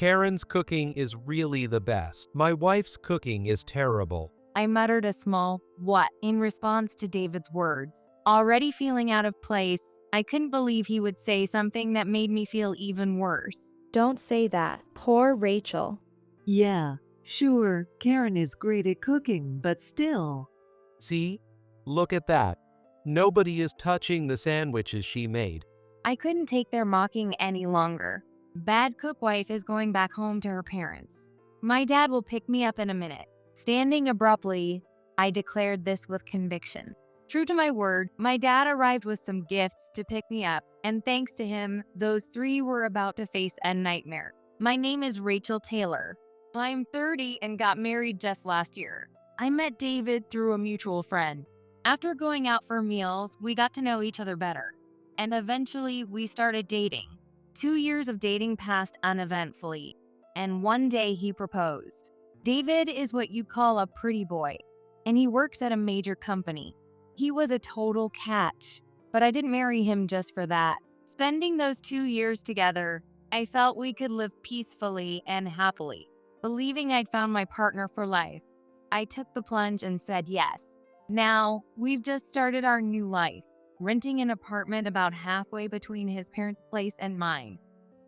Karen's cooking is really the best. My wife's cooking is terrible. I muttered a small "what" in response to David's words. Already feeling out of place, I couldn't believe he would say something that made me feel even worse. Don't say that. Poor Rachel. Yeah, sure, Karen is great at cooking, but still. See? Look at that. Nobody is touching the sandwiches she made. I couldn't take their mocking any longer. Bad cook wife is going back home to her parents. My dad will pick me up in a minute. Standing abruptly, I declared this with conviction. True to my word, my dad arrived with some gifts to pick me up, and thanks to him, those three were about to face a nightmare. My name is Rachel Taylor. I'm 30 and got married just last year. I met David through a mutual friend. After going out for meals, we got to know each other better, and eventually we started dating. 2 years of dating passed uneventfully, and one day he proposed. David is what you'd call a pretty boy, and he works at a major company. He was a total catch, but I didn't marry him just for that. Spending those 2 years together, I felt we could live peacefully and happily. Believing I'd found my partner for life, I took the plunge and said yes. Now, we've just started our new life, renting an apartment about halfway between his parents' place and mine.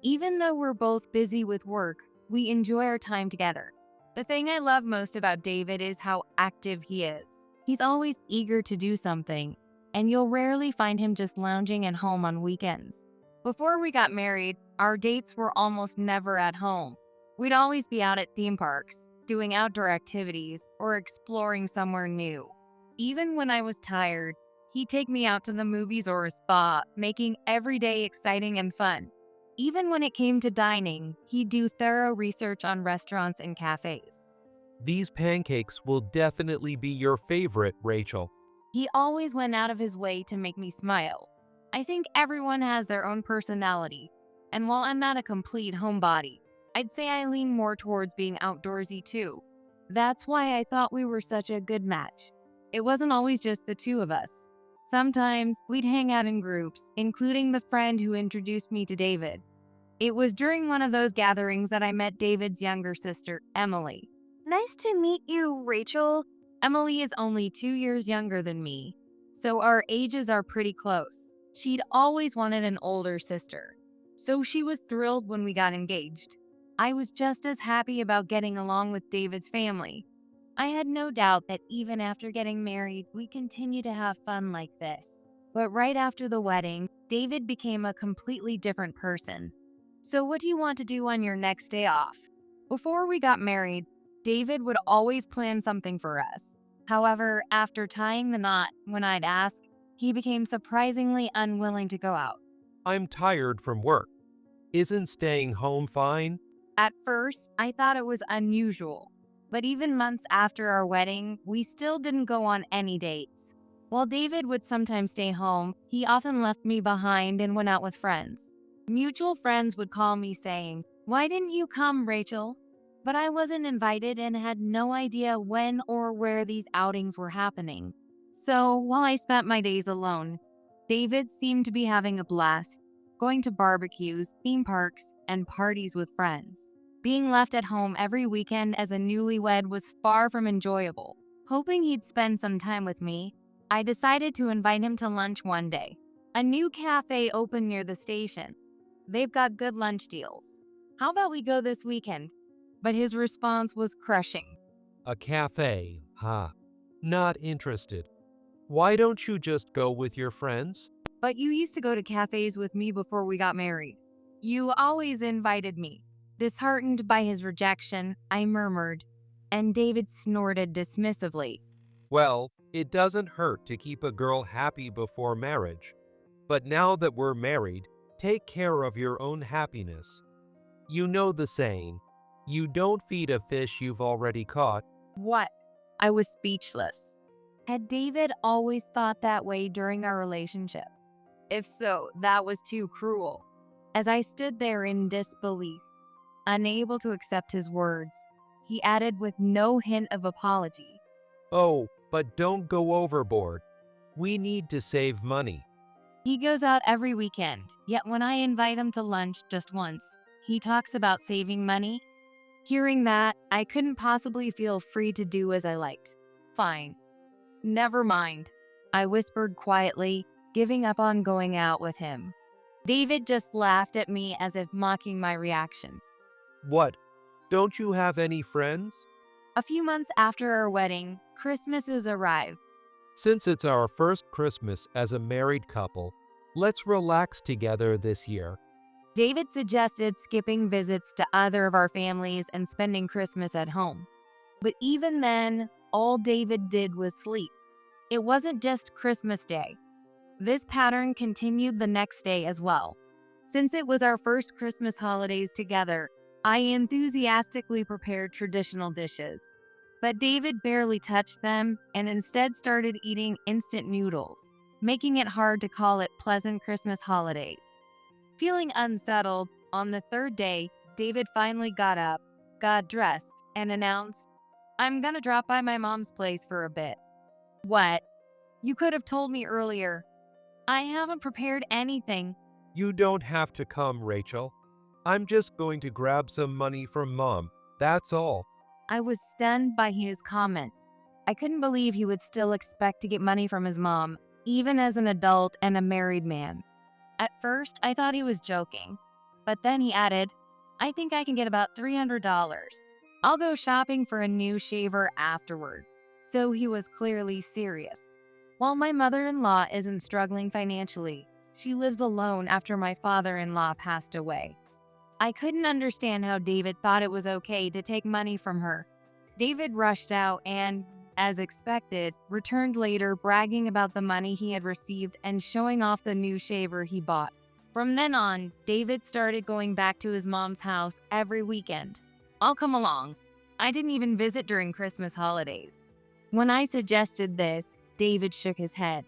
Even though we're both busy with work, we enjoy our time together. The thing I love most about David is how active he is. He's always eager to do something, and you'll rarely find him just lounging at home on weekends. Before we got married, our dates were almost never at home. We'd always be out at theme parks, doing outdoor activities, or exploring somewhere new. Even when I was tired, he'd take me out to the movies or a spa, making every day exciting and fun. Even when it came to dining, he'd do thorough research on restaurants and cafes. These pancakes will definitely be your favorite, Rachel. He always went out of his way to make me smile. I think everyone has their own personality, and while I'm not a complete homebody, I'd say I lean more towards being outdoorsy too. That's why I thought we were such a good match. It wasn't always just the two of us. Sometimes we'd hang out in groups, including the friend who introduced me to David. It was during one of those gatherings that I met David's younger sister, Emily. Nice to meet you, Rachel. Emily is only 2 years younger than me, so our ages are pretty close. She'd always wanted an older sister, so she was thrilled when we got engaged. I was just as happy about getting along with David's family. I had no doubt that even after getting married, we continued to have fun like this. But right after the wedding, David became a completely different person. So what do you want to do on your next day off? Before we got married, David would always plan something for us. However, after tying the knot, when I'd ask, he became surprisingly unwilling to go out. I'm tired from work. Isn't staying home fine? At first, I thought it was unusual. But even months after our wedding, we still didn't go on any dates. While David would sometimes stay home, he often left me behind and went out with friends. Mutual friends would call me saying, "Why didn't you come, Rachel?" But I wasn't invited and had no idea when or where these outings were happening. So while I spent my days alone, David seemed to be having a blast, going to barbecues, theme parks, and parties with friends. Being left at home every weekend as a newlywed was far from enjoyable. Hoping he'd spend some time with me, I decided to invite him to lunch one day. A new cafe opened near the station. They've got good lunch deals. How about we go this weekend? But his response was crushing. A cafe, huh? Not interested. Why don't you just go with your friends? But you used to go to cafes with me before we got married. You always invited me. Disheartened by his rejection, I murmured, and David snorted dismissively. Well, it doesn't hurt to keep a girl happy before marriage. But now that we're married, take care of your own happiness. You know the saying, you don't feed a fish you've already caught. What? I was speechless. Had David always thought that way during our relationship? If so, that was too cruel. As I stood there in disbelief, unable to accept his words, he added with no hint of apology. Oh, but don't go overboard. We need to save money. He goes out every weekend, yet when I invite him to lunch just once, He talks about saving money. Hearing that, I couldn't possibly feel free to do as I liked. Fine. Never mind, I whispered quietly, giving up on going out with him. David just laughed at me as if mocking my reaction. What? Don't you have any friends? A few months after our wedding, Christmases arrived. Since it's our first Christmas as a married couple, let's relax together this year. David suggested skipping visits to other of our families and spending Christmas at home. But even then, all David did was sleep. It wasn't just Christmas Day. This pattern continued the next day as well. Since it was our first Christmas holidays together, I enthusiastically prepared traditional dishes. But David barely touched them and instead started eating instant noodles, making it hard to call it pleasant Christmas holidays. Feeling unsettled, on the third day, David finally got up, got dressed, and announced, "I'm gonna drop by my mom's place for a bit." What? You could have told me earlier. I haven't prepared anything. You don't have to come, Rachel. I'm just going to grab some money from Mom, that's all. I was stunned by his comment. I couldn't believe he would still expect to get money from his mom, even as an adult and a married man. At first, I thought he was joking. But then he added, "I think I can get about $300. I'll go shopping for a new shaver afterward." So he was clearly serious. While my mother-in-law isn't struggling financially, she lives alone after my father-in-law passed away. I couldn't understand how David thought it was okay to take money from her. David rushed out and, as expected, returned later bragging about the money he had received and showing off the new shaver he bought. From then on, David started going back to his mom's house every weekend. "I'll come along. I didn't even visit during Christmas holidays." When I suggested this, David shook his head.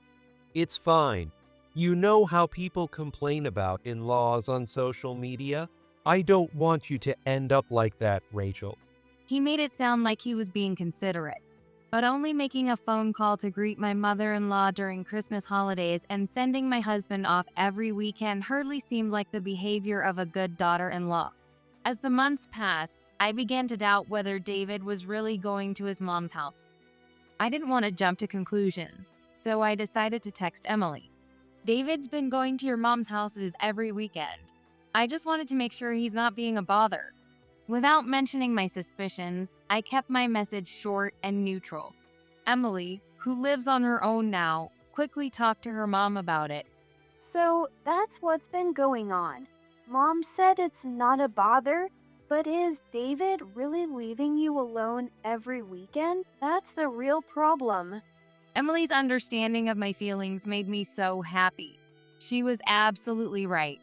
It's fine. You know how people complain about in-laws on social media? I don't want you to end up like that, Rachel. He made it sound like he was being considerate, but only making a phone call to greet my mother-in-law during Christmas holidays and sending my husband off every weekend hardly seemed like the behavior of a good daughter-in-law. As the months passed, I began to doubt whether David was really going to his mom's house. I didn't want to jump to conclusions, so I decided to text Emily. "David's been going to your mom's houses every weekend. I just wanted to make sure he's not being a bother." Without mentioning my suspicions, I kept my message short and neutral. Emily, who lives on her own now, quickly talked to her mom about it. So that's what's been going on. Mom said it's not a bother, but is David really leaving you alone every weekend? That's the real problem. Emily's understanding of my feelings made me so happy. She was absolutely right.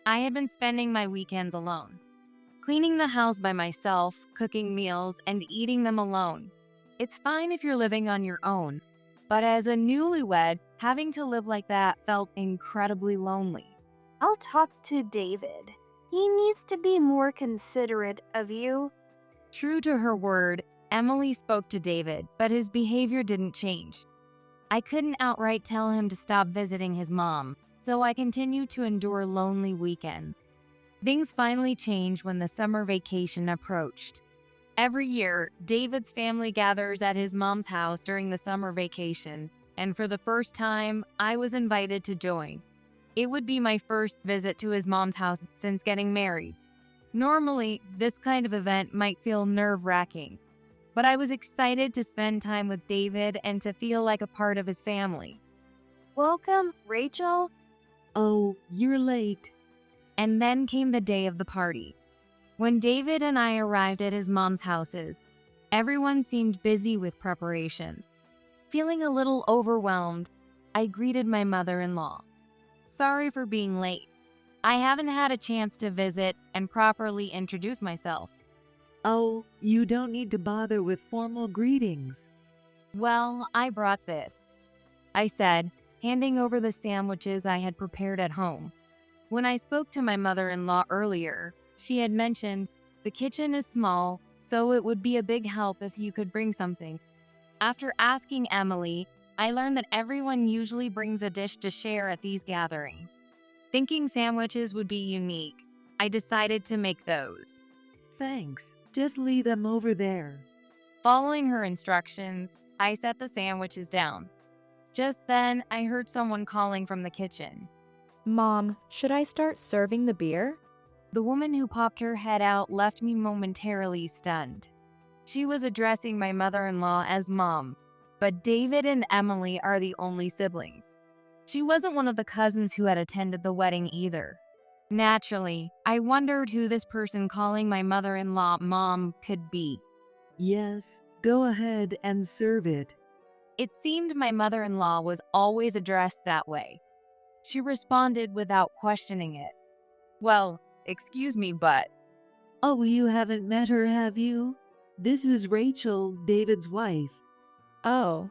I had been spending my weekends alone, cleaning the house by myself, cooking meals, and eating them alone. It's fine if you're living on your own, but as a newlywed, having to live like that felt incredibly lonely. I'll talk to David. He needs to be more considerate of you. True to her word, Emily spoke to David, but his behavior didn't change. I couldn't outright tell him to stop visiting his mom, so I continued to endure lonely weekends. Things finally changed when the summer vacation approached. Every year, David's family gathers at his mom's house during the summer vacation, and for the first time, I was invited to join. It would be my first visit to his mom's house since getting married. Normally, this kind of event might feel nerve-wracking, but I was excited to spend time with David and to feel like a part of his family. Welcome, Rachel. Oh, you're late. And then came the day of the party. When David and I arrived at his mom's houses, everyone seemed busy with preparations. Feeling a little overwhelmed, I greeted my mother-in-law. "Sorry for being late. I haven't had a chance to visit and properly introduce myself." Oh, you don't need to bother with formal greetings. "Well, I brought this," I said, handing over the sandwiches I had prepared at home. When I spoke to my mother-in-law earlier, she had mentioned, "The kitchen is small, so it would be a big help if you could bring something." After asking Emily, I learned that everyone usually brings a dish to share at these gatherings. Thinking sandwiches would be unique, I decided to make those. Thanks. Just leave them over there. Following her instructions, I set the sandwiches down. Just then, I heard someone calling from the kitchen. Mom, should I start serving the beer? The woman who popped her head out left me momentarily stunned. She was addressing my mother-in-law as Mom, but David and Emily are the only siblings. She wasn't one of the cousins who had attended the wedding either. Naturally, I wondered who this person calling my mother-in-law Mom could be. Yes, go ahead and serve it. It seemed my mother-in-law was always addressed that way. She responded without questioning it. Well, excuse me, but… Oh, you haven't met her, have you? This is Rachel, David's wife. Oh,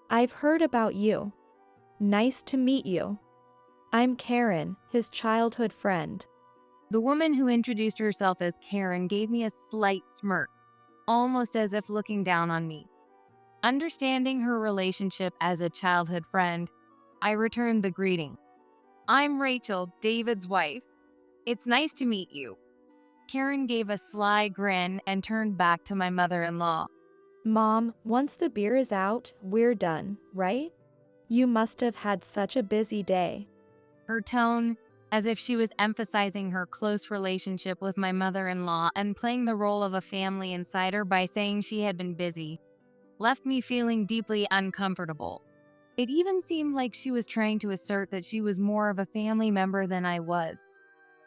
I've heard about you. Nice to meet you. I'm Karen, his childhood friend. The woman who introduced herself as Karen gave me a slight smirk, almost as if looking down on me. Understanding her relationship as a childhood friend, I returned the greeting. I'm Rachel, David's wife. It's nice to meet you. Karen gave a sly grin and turned back to my mother-in-law. Mom, once the beer is out, we're done, right? You must have had such a busy day. Her tone, as if she was emphasizing her close relationship with my mother-in-law and playing the role of a family insider by saying she had been busy, left me feeling deeply uncomfortable. It even seemed like she was trying to assert that she was more of a family member than I was,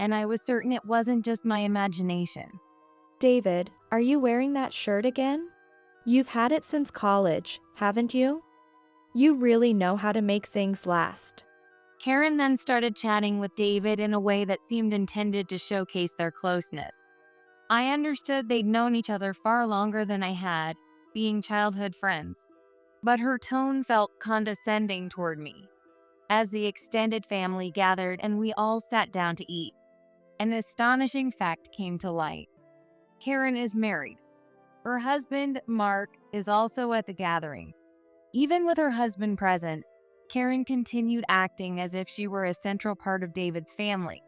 and I was certain it wasn't just my imagination. David, are you wearing that shirt again? You've had it since college, haven't you? You really know how to make things last. Karen then started chatting with David in a way that seemed intended to showcase their closeness. I understood they'd known each other far longer than I had, being childhood friends, but her tone felt condescending toward me. As the extended family gathered and we all sat down to eat, an astonishing fact came to light. Karen is married. Her husband, Mark, is also at the gathering. Even with her husband present, Karen continued acting as if she were a central part of David's family.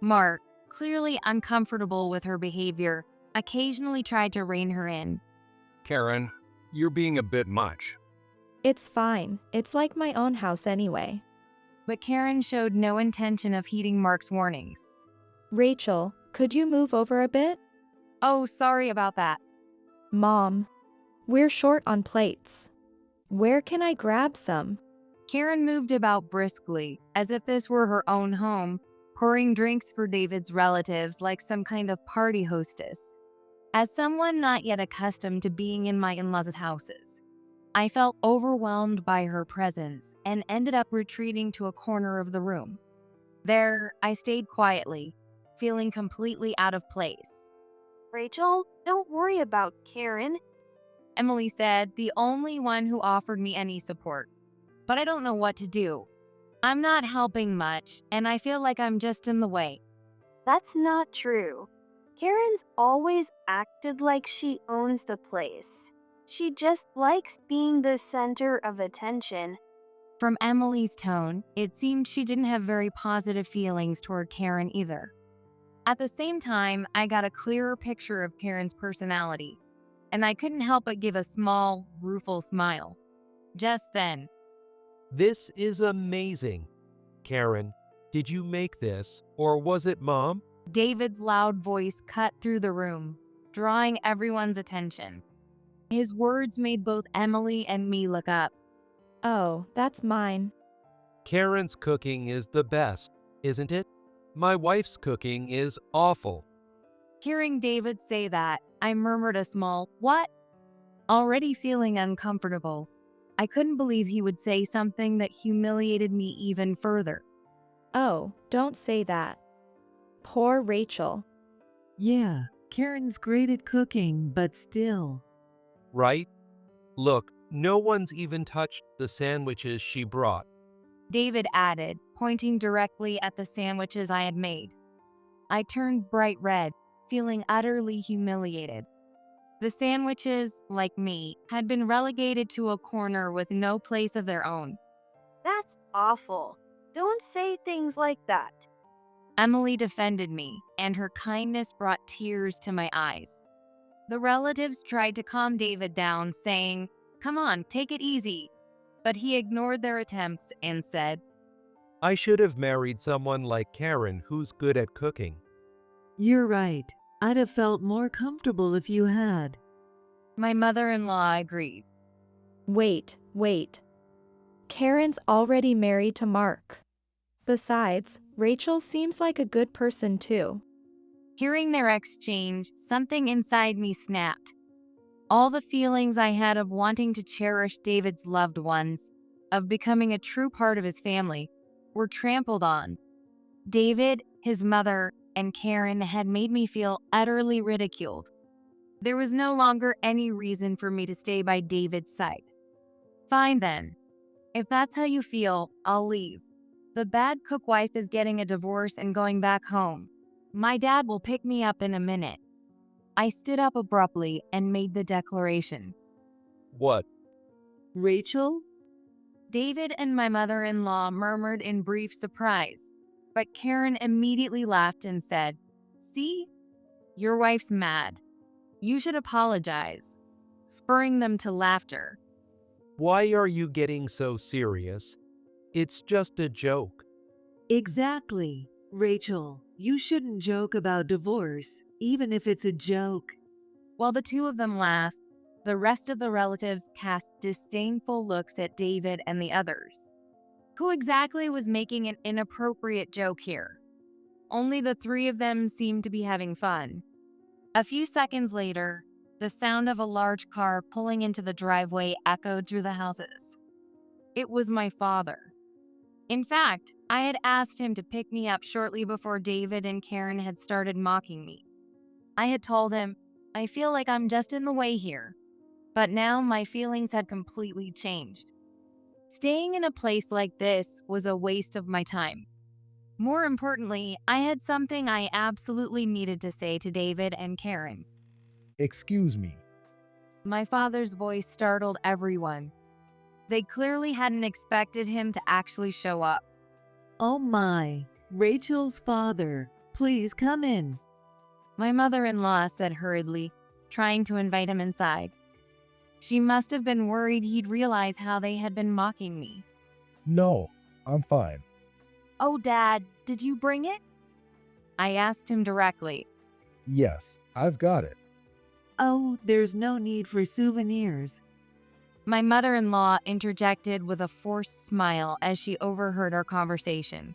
Mark, clearly uncomfortable with her behavior, occasionally tried to rein her in. Karen, you're being a bit much. It's fine, it's like my own house anyway. But Karen showed no intention of heeding Mark's warnings. Rachel, could you move over a bit? Oh, sorry about that. Mom, we're short on plates. Where can I grab some? Karen moved about briskly, as if this were her own home, pouring drinks for David's relatives like some kind of party hostess. As someone not yet accustomed to being in my in-laws' houses, I felt overwhelmed by her presence and ended up retreating to a corner of the room. There, I stayed quietly, feeling completely out of place. Rachel, don't worry about Karen. Emily said, the only one who offered me any support. But I don't know what to do. I'm not helping much, and I feel like I'm just in the way. That's not true. Karen's always acted like she owns the place. She just likes being the center of attention. From Emily's tone, it seemed she didn't have very positive feelings toward Karen either. At the same time, I got a clearer picture of Karen's personality, and I couldn't help but give a small, rueful smile. Just then, This is amazing. Karen, did you make this, or was it Mom? David's loud voice cut through the room, drawing everyone's attention. His words made both Emily and me look up. Oh, that's mine. Karen's cooking is the best, isn't it? My wife's cooking is awful. Hearing David say that, I murmured a small, "What?" Already feeling uncomfortable, I couldn't believe he would say something that humiliated me even further. Oh, don't say that. Poor Rachel. Yeah, Karen's great at cooking, but still. Right? Look, no one's even touched the sandwiches she brought. David added, pointing directly at the sandwiches I had made. I turned bright red, feeling utterly humiliated. The sandwiches, like me, had been relegated to a corner with no place of their own. That's awful. Don't say things like that. Emily defended me, and her kindness brought tears to my eyes. The relatives tried to calm David down, saying, "Come on, take it easy." But he ignored their attempts and said, I should have married someone like Karen who's good at cooking. You're right. I'd have felt more comfortable if you had. My mother-in-law agreed. Wait. Karen's already married to Mark. Besides, Rachel seems like a good person too. Hearing their exchange, something inside me snapped. All the feelings I had of wanting to cherish David's loved ones, of becoming a true part of his family, were trampled on. David, his mother, and Karen had made me feel utterly ridiculed. There was no longer any reason for me to stay by David's side. Fine then. If that's how you feel, I'll leave. The bad cook wife is getting a divorce and going back home. My dad will pick me up in a minute. I stood up abruptly and made the declaration. What? Rachel? David and my mother-in-law murmured in brief surprise, but Karen immediately laughed and said, "See? Your wife's mad. You should apologize," spurring them to laughter. Why are you getting so serious? It's just a joke. Exactly. Rachel, you shouldn't joke about divorce, even if it's a joke. While the two of them laughed, the rest of the relatives cast disdainful looks at David and the others. Who exactly was making an inappropriate joke here? Only the three of them seemed to be having fun. A few seconds later, the sound of a large car pulling into the driveway echoed through the houses. It was my father. In fact, I had asked him to pick me up shortly before David and Karen had started mocking me. I had told him, "I feel like I'm just in the way here." But now my feelings had completely changed. Staying in a place like this was a waste of my time. More importantly, I had something I absolutely needed to say to David and Karen. Excuse me. My father's voice startled everyone. They clearly hadn't expected him to actually show up. Oh my, Rachel's father. Please come in. My mother-in-law said hurriedly, trying to invite him inside. She must have been worried he'd realize how they had been mocking me. No, I'm fine. "Oh, Dad, did you bring it?" I asked him directly. Yes, I've got it. Oh, there's no need for souvenirs. My mother-in-law interjected with a forced smile as she overheard our conversation.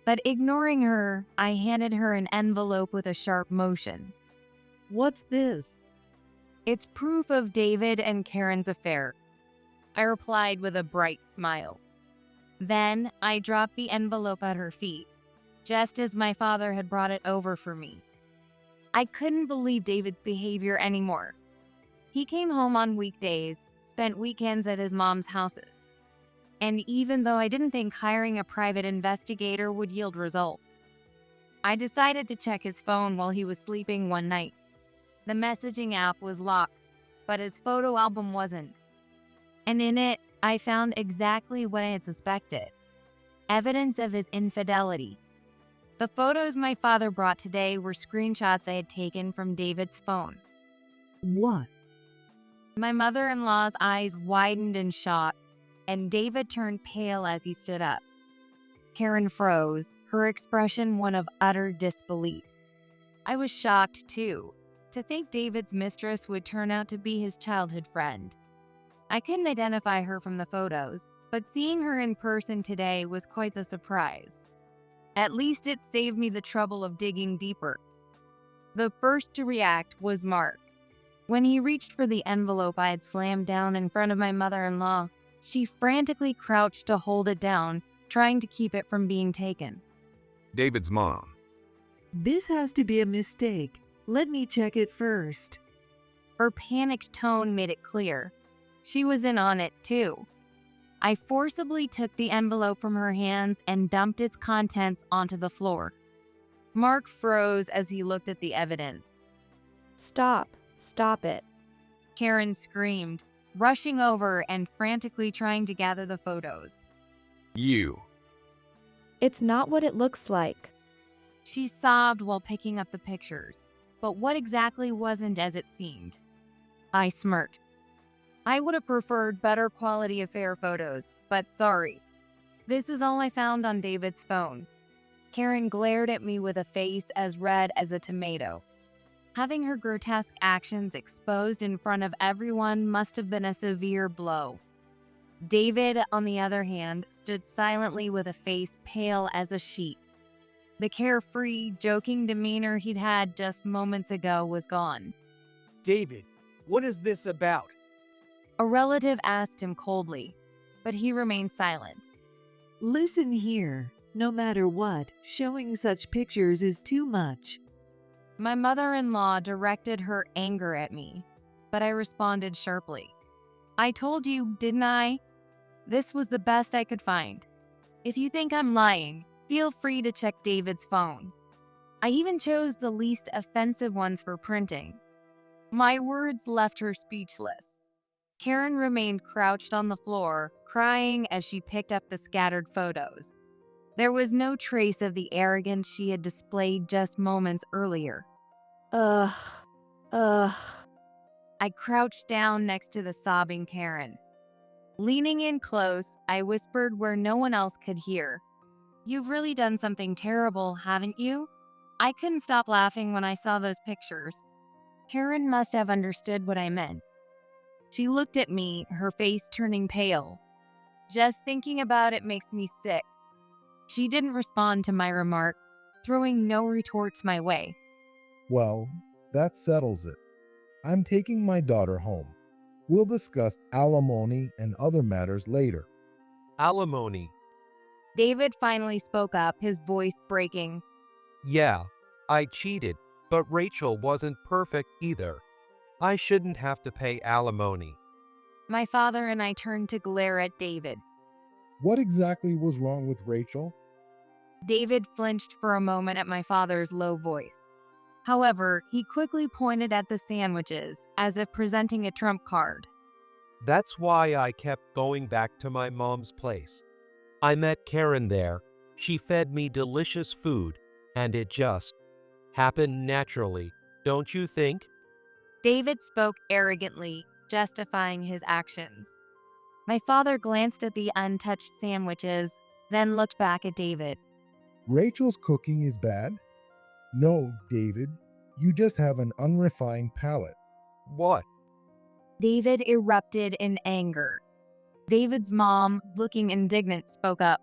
But ignoring her, I handed her an envelope with a sharp motion. What's this? "It's proof of David and Karen's affair," I replied with a bright smile. Then I dropped the envelope at her feet, just as my father had brought it over for me. I couldn't believe David's behavior anymore. He came home on weekdays, spent weekends at his mom's houses. And even though I didn't think hiring a private investigator would yield results, I decided to check his phone while he was sleeping one night. The messaging app was locked, but his photo album wasn't. And in it, I found exactly what I had suspected: evidence of his infidelity. The photos my father brought today were screenshots I had taken from David's phone. What? My mother-in-law's eyes widened in shock, and David turned pale as he stood up. Karen froze, her expression one of utter disbelief. I was shocked, too, to think David's mistress would turn out to be his childhood friend. I couldn't identify her from the photos, but seeing her in person today was quite the surprise. At least it saved me the trouble of digging deeper. The first to react was Mark. When he reached for the envelope I had slammed down in front of my mother-in-law, she frantically crouched to hold it down, trying to keep it from being taken. David's mom. This has to be a mistake. Let me check it first. Her panicked tone made it clear. She was in on it, too. I forcibly took the envelope from her hands and dumped its contents onto the floor. Mark froze as he looked at the evidence. Stop it. Karen screamed, rushing over and frantically trying to gather the photos. You. It's not what it looks like. She sobbed while picking up the pictures, but what exactly wasn't as it seemed. I smirked. I would have preferred better quality affair photos, but sorry. This is all I found on David's phone. Karen glared at me with a face as red as a tomato. Having her grotesque actions exposed in front of everyone must have been a severe blow. David, on the other hand, stood silently with a face pale as a sheet. The carefree, joking demeanor he'd had just moments ago was gone. David, what is this about? A relative asked him coldly, but he remained silent. Listen here. No matter what, showing such pictures is too much. My mother-in-law directed her anger at me, but I responded sharply. I told you, didn't I? This was the best I could find. If you think I'm lying, feel free to check David's phone. I even chose the least offensive ones for printing. My words left her speechless. Karen remained crouched on the floor, crying as she picked up the scattered photos. There was no trace of the arrogance she had displayed just moments earlier. Ugh. I crouched down next to the sobbing Karen. Leaning in close, I whispered where no one else could hear. You've really done something terrible, haven't you? I couldn't stop laughing when I saw those pictures. Karen must have understood what I meant. She looked at me, her face turning pale. Just thinking about it makes me sick. She didn't respond to my remark, throwing no retorts my way. Well, that settles it. I'm taking my daughter home. We'll discuss alimony and other matters later. Alimony. David finally spoke up, his voice breaking. Yeah, I cheated, but Rachel wasn't perfect either. I shouldn't have to pay alimony. My father and I turned to glare at David. What exactly was wrong with Rachel? David flinched for a moment at my father's low voice. However, he quickly pointed at the sandwiches, as if presenting a trump card. That's why I kept going back to my mom's place. I met Karen there. She fed me delicious food, and it just happened naturally, don't you think? David spoke arrogantly, justifying his actions. My father glanced at the untouched sandwiches, then looked back at David. Rachel's cooking is bad? No, David. You just have an unrefined palate. What? David erupted in anger. David's mom, looking indignant, spoke up.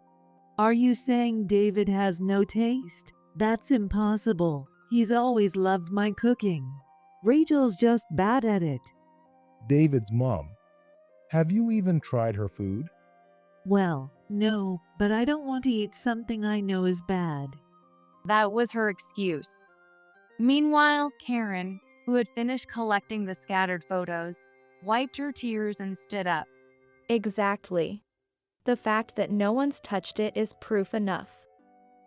Are you saying David has no taste? That's impossible. He's always loved my cooking. Rachel's just bad at it. David's mom. Have you even tried her food? Well, no, but I don't want to eat something I know is bad. That was her excuse. Meanwhile, Karen, who had finished collecting the scattered photos, wiped her tears and stood up. Exactly. The fact that no one's touched it is proof enough.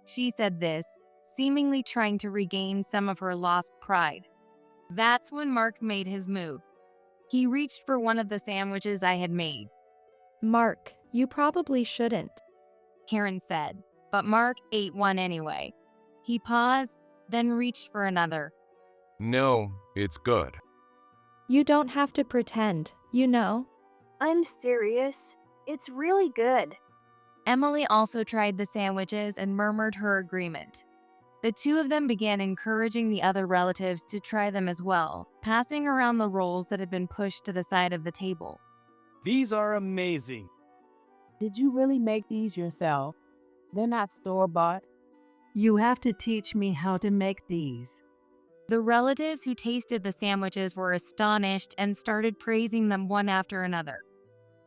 She said this, seemingly trying to regain some of her lost pride. That's when Mark made his move. He reached for one of the sandwiches I had made. Mark, you probably shouldn't. Karen said, but Mark ate one anyway. He paused, then reached for another. No, it's good. You don't have to pretend, you know. I'm serious. It's really good. Emily also tried the sandwiches and murmured her agreement. The two of them began encouraging the other relatives to try them as well, passing around the rolls that had been pushed to the side of the table. These are amazing. Did you really make these yourself? They're not store-bought. You have to teach me how to make these. The relatives who tasted the sandwiches were astonished and started praising them one after another.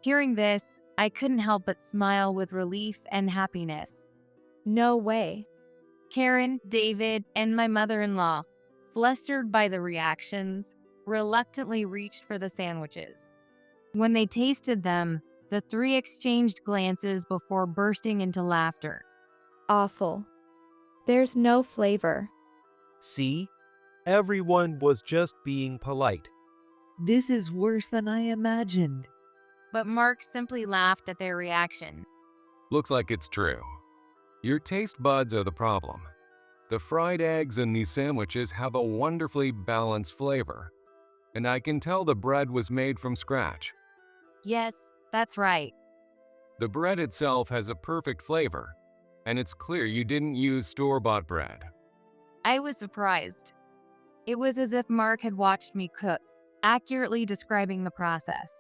Hearing this, I couldn't help but smile with relief and happiness. No way. Karen, David, and my mother-in-law, flustered by the reactions, reluctantly reached for the sandwiches. When they tasted them, the three exchanged glances before bursting into laughter. Awful. There's no flavor. See? Everyone was just being polite. This is worse than I imagined. But Mark simply laughed at their reaction. Looks like it's true. Your taste buds are the problem. The fried eggs in these sandwiches have a wonderfully balanced flavor, and I can tell the bread was made from scratch. Yes, that's right. The bread itself has a perfect flavor, and it's clear you didn't use store-bought bread. I was surprised. It was as if Mark had watched me cook, accurately describing the process.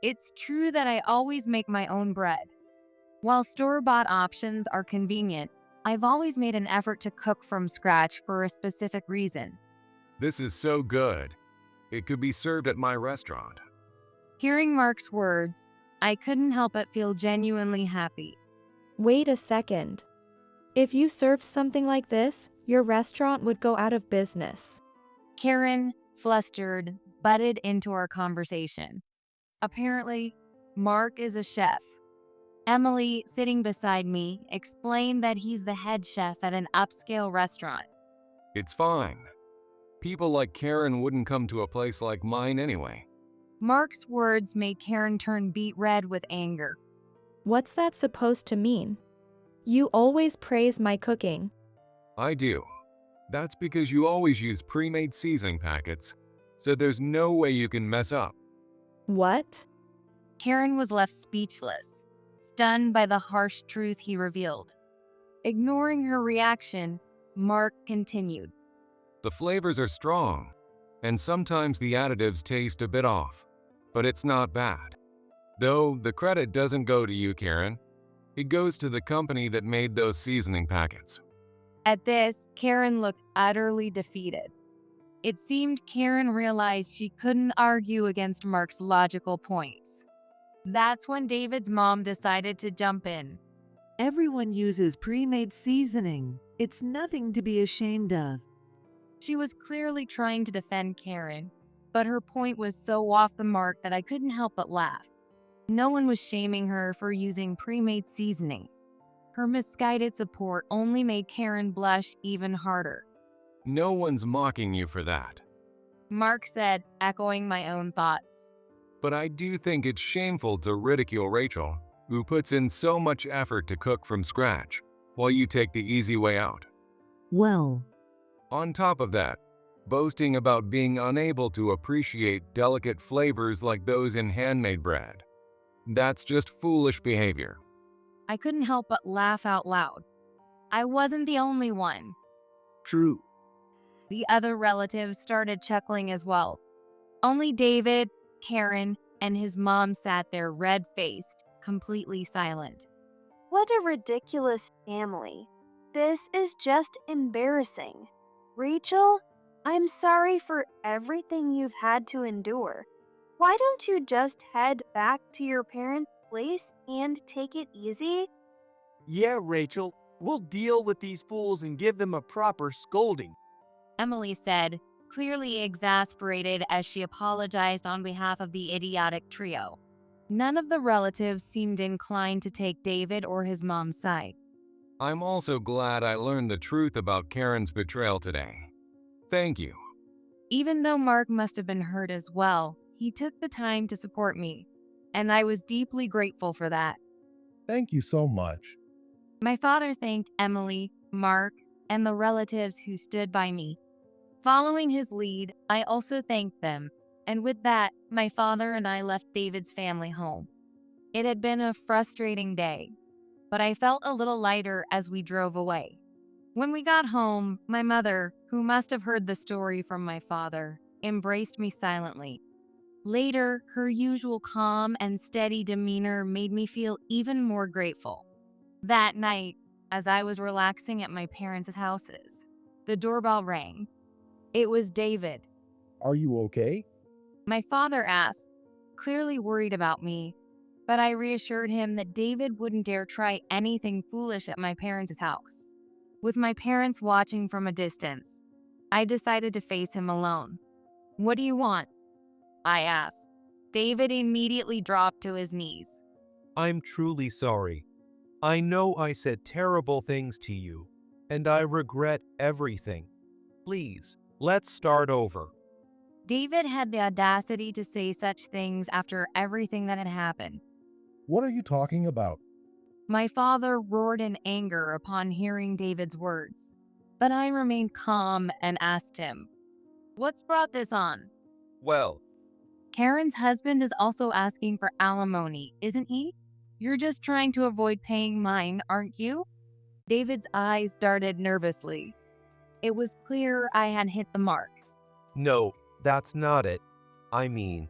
It's true that I always make my own bread. While store-bought options are convenient, I've always made an effort to cook from scratch for a specific reason. This is so good. It could be served at my restaurant. Hearing Mark's words, I couldn't help but feel genuinely happy. Wait a second. If you served something like this, your restaurant would go out of business. Karen, flustered, butted into our conversation. Apparently, Mark is a chef. Emily, sitting beside me, explained that he's the head chef at an upscale restaurant. It's fine. People like Karen wouldn't come to a place like mine anyway. Mark's words made Karen turn beet red with anger. What's that supposed to mean? You always praise my cooking. I do. That's because you always use pre-made seasoning packets, so there's no way you can mess up. What? Karen was left speechless, stunned by the harsh truth he revealed. Ignoring her reaction, Mark continued. The flavors are strong, and sometimes the additives taste a bit off, but it's not bad. Though the credit doesn't go to you, Karen. It goes to the company that made those seasoning packets. At this, Karen looked utterly defeated. It seemed Karen realized she couldn't argue against Mark's logical points. That's when David's mom decided to jump in. Everyone uses pre-made seasoning. It's nothing to be ashamed of. She was clearly trying to defend Karen, but her point was so off the mark that I couldn't help but laugh. No one was shaming her for using pre-made seasoning. Her misguided support only made Karen blush even harder. No one's mocking you for that. Mark said, echoing my own thoughts. But I do think it's shameful to ridicule Rachel, who puts in so much effort to cook from scratch, while you take the easy way out. Well, On top of that, boasting about being unable to appreciate delicate flavors like those in handmade bread. That's just foolish behavior. I couldn't help but laugh out loud. I wasn't the only one. True. The other relatives started chuckling as well. Only David, Karen, and his mom sat there red-faced, completely silent. What a ridiculous family. This is just embarrassing. Rachel, I'm sorry for everything you've had to endure. Why don't you just head back to your parents' place and take it easy? Yeah, Rachel, we'll deal with these fools and give them a proper scolding. Emily said, clearly exasperated as she apologized on behalf of the idiotic trio. None of the relatives seemed inclined to take David or his mom's side. I'm also glad I learned the truth about Karen's betrayal today. Thank you. Even though Mark must have been hurt as well, he took the time to support me, and I was deeply grateful for that. Thank you so much. My father thanked Emily, Mark, and the relatives who stood by me. Following his lead, I also thanked them, and with that, my father and I left David's family home. It had been a frustrating day, but I felt a little lighter as we drove away. When we got home, my mother, who must have heard the story from my father, embraced me silently. Later, her usual calm and steady demeanor made me feel even more grateful. That night, as I was relaxing at my parents' houses, the doorbell rang. It was David. Are you okay? My father asked, clearly worried about me, but I reassured him that David wouldn't dare try anything foolish at my parents' house. With my parents watching from a distance, I decided to face him alone. "What do you want?" I asked. David immediately dropped to his knees. I'm truly sorry. I know I said terrible things to you, and I regret everything. Please, let's start over. David had the audacity to say such things after everything that had happened. What are you talking about? My father roared in anger upon hearing David's words. But I remained calm and asked him, "What's brought this on?" Well, "Karen's husband is also asking for alimony, isn't he? You're just trying to avoid paying mine, aren't you?" David's eyes darted nervously. It was clear I had hit the mark. no, that's not it. I mean,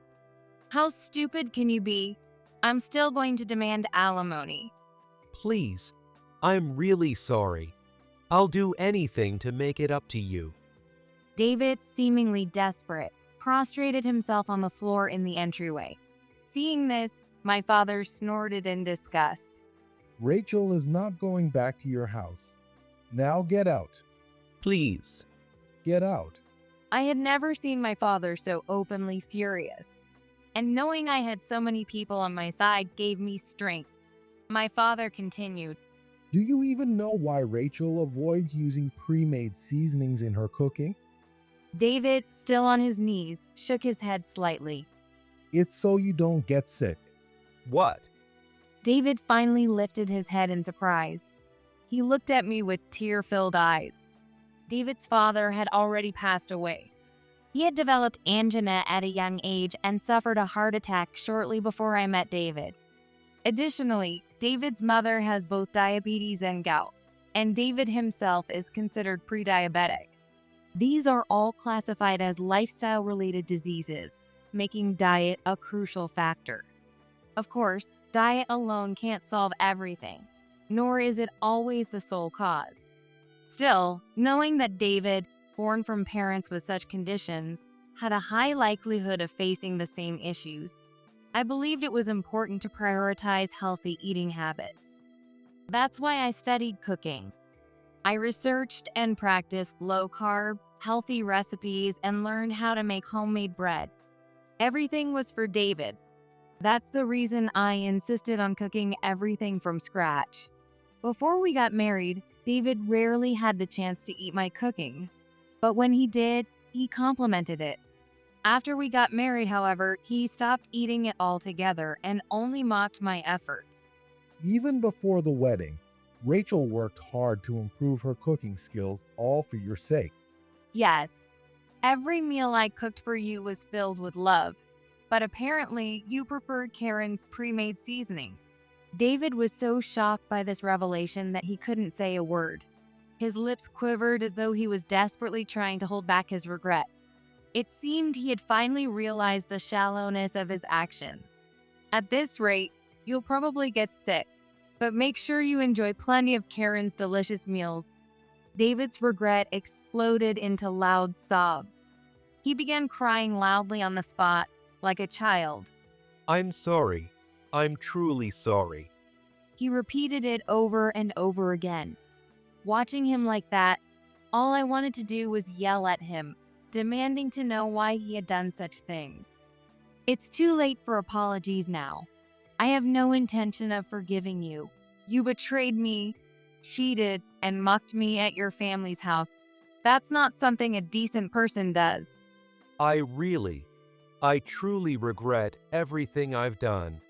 "How stupid can you be? I'm still going to demand alimony." please, I'm really sorry. I'll do anything to make it up to you. David, seemingly desperate, prostrated himself on the floor in the entryway. Seeing this, my father snorted in disgust. Rachel is not going back to your house. Now get out. Please. Get out. I had never seen my father so openly furious, and knowing I had so many people on my side gave me strength. My father continued, Do you even know why Rachel avoids using pre-made seasonings in her cooking? David, still on his knees, shook his head slightly. It's so you don't get sick. What? David finally lifted his head in surprise. He looked at me with tear-filled eyes. David's father had already passed away. He had developed angina at a young age and suffered a heart attack shortly before I met David. Additionally, David's mother has both diabetes and gout, and David himself is considered pre-diabetic. These are all classified as lifestyle-related diseases, making diet a crucial factor. Of course, diet alone can't solve everything, nor is it always the sole cause. Still, knowing that David, born from parents with such conditions, had a high likelihood of facing the same issues, I believed it was important to prioritize healthy eating habits. That's why I studied cooking. I researched and practiced low-carb, healthy recipes and learned how to make homemade bread. Everything was for David. That's the reason I insisted on cooking everything from scratch. Before we got married, David rarely had the chance to eat my cooking. But when he did, he complimented it. After we got married, however, he stopped eating it altogether and only mocked my efforts. Even before the wedding, Rachel worked hard to improve her cooking skills, all for your sake. Yes, every meal I cooked for you was filled with love, but apparently you preferred Karen's pre-made seasoning. David was so shocked by this revelation that he couldn't say a word. His lips quivered as though he was desperately trying to hold back his regret. It seemed he had finally realized the shallowness of his actions. At this rate, you'll probably get sick, but make sure you enjoy plenty of Karen's delicious meals. David's regret exploded into loud sobs. He began crying loudly on the spot, like a child. I'm sorry. I'm truly sorry. He repeated it over and over again. Watching him like that, all I wanted to do was yell at him, demanding to know why he had done such things. It's too late for apologies now. I have no intention of forgiving you. You betrayed me, cheated, and mocked me at your family's house. That's not something a decent person does. I truly regret everything I've done.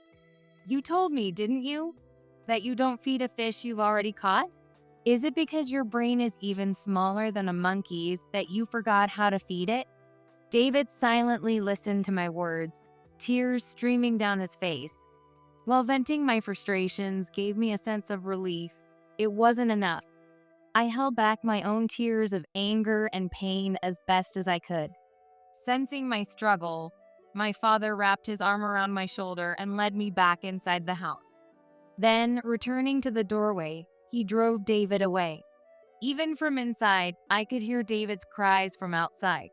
You told me, didn't you, that you don't feed a fish you've already caught? Is it because your brain is even smaller than a monkey's that you forgot how to feed it? David silently listened to my words, tears streaming down his face. While venting my frustrations gave me a sense of relief, it wasn't enough. I held back my own tears of anger and pain as best as I could. Sensing my struggle, my father wrapped his arm around my shoulder and led me back inside the house. Then, returning to the doorway, he drove David away. Even from inside, I could hear David's cries from outside.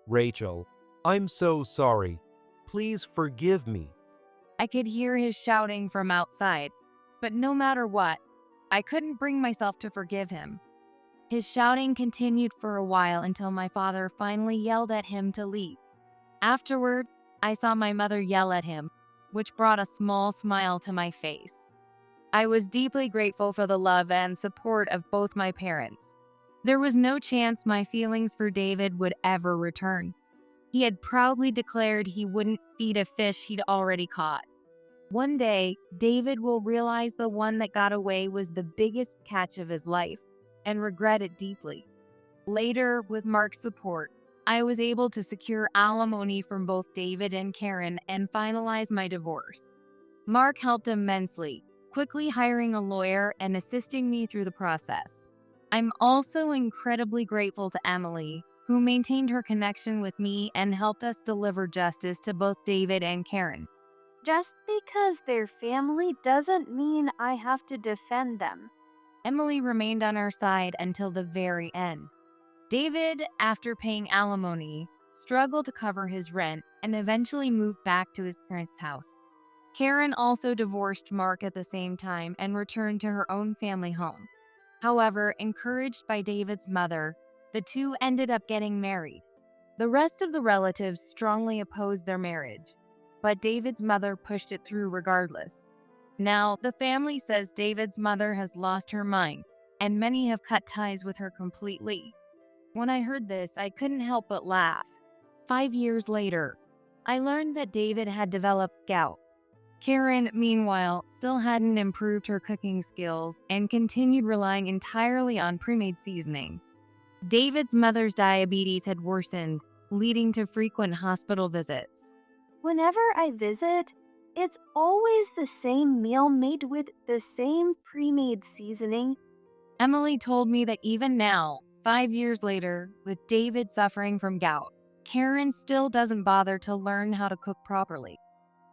Rachel, I'm so sorry. Please forgive me. I could hear his shouting from outside, but no matter what, I couldn't bring myself to forgive him. His shouting continued for a while until my father finally yelled at him to leave. Afterward, I saw my mother yell at him, which brought a small smile to my face. I was deeply grateful for the love and support of both my parents. There was no chance my feelings for David would ever return. He had proudly declared he wouldn't feed a fish he'd already caught. One day, David will realize the one that got away was the biggest catch of his life and regret it deeply. Later, with Mark's support, I was able to secure alimony from both David and Karen and finalize my divorce. Mark helped immensely, quickly hiring a lawyer and assisting me through the process. I'm also incredibly grateful to Emily, who maintained her connection with me and helped us deliver justice to both David and Karen. Just because they're family doesn't mean I have to defend them. Emily remained on our side until the very end. David, after paying alimony, struggled to cover his rent and eventually moved back to his parents' house. Karen also divorced Mark at the same time and returned to her own family home. However, encouraged by David's mother, the two ended up getting married. The rest of the relatives strongly opposed their marriage, but David's mother pushed it through regardless. Now, the family says David's mother has lost her mind, and many have cut ties with her completely. When I heard this, I couldn't help but laugh. 5 years later, I learned that David had developed gout. Karen, meanwhile, still hadn't improved her cooking skills and continued relying entirely on pre-made seasoning. David's mother's diabetes had worsened, leading to frequent hospital visits. Whenever I visit, it's always the same meal made with the same pre-made seasoning. Emily told me that even now, 5 years later, with David suffering from gout, Karen still doesn't bother to learn how to cook properly.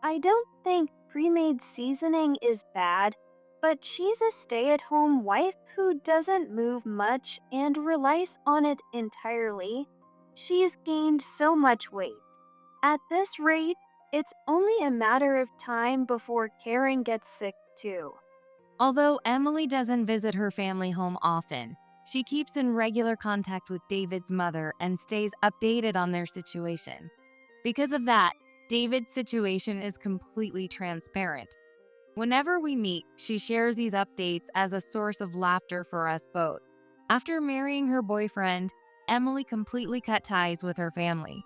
I don't think pre-made seasoning is bad, but she's a stay-at-home wife who doesn't move much and relies on it entirely. She's gained so much weight. At this rate, it's only a matter of time before Karen gets sick too. Although Emily doesn't visit her family home often, she keeps in regular contact with David's mother and stays updated on their situation. Because of that, David's situation is completely transparent. Whenever we meet, she shares these updates as a source of laughter for us both. After marrying her boyfriend, Emily completely cut ties with her family.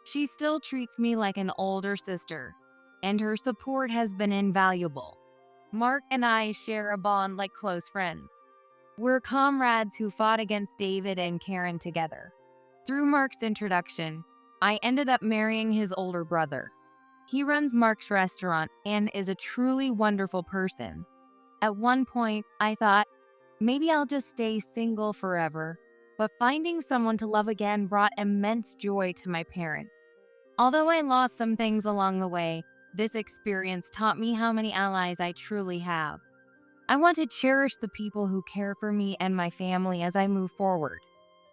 She still treats me like an older sister, and her support has been invaluable. Mark and I share a bond like close friends. We're comrades who fought against David and Karen together. Through Mark's introduction, I ended up marrying his older brother. He runs Mark's restaurant and is a truly wonderful person. At one point, I thought, maybe I'll just stay single forever, but finding someone to love again brought immense joy to my parents. Although I lost some things along the way, this experience taught me how many allies I truly have. I want to cherish the people who care for me and my family as I move forward.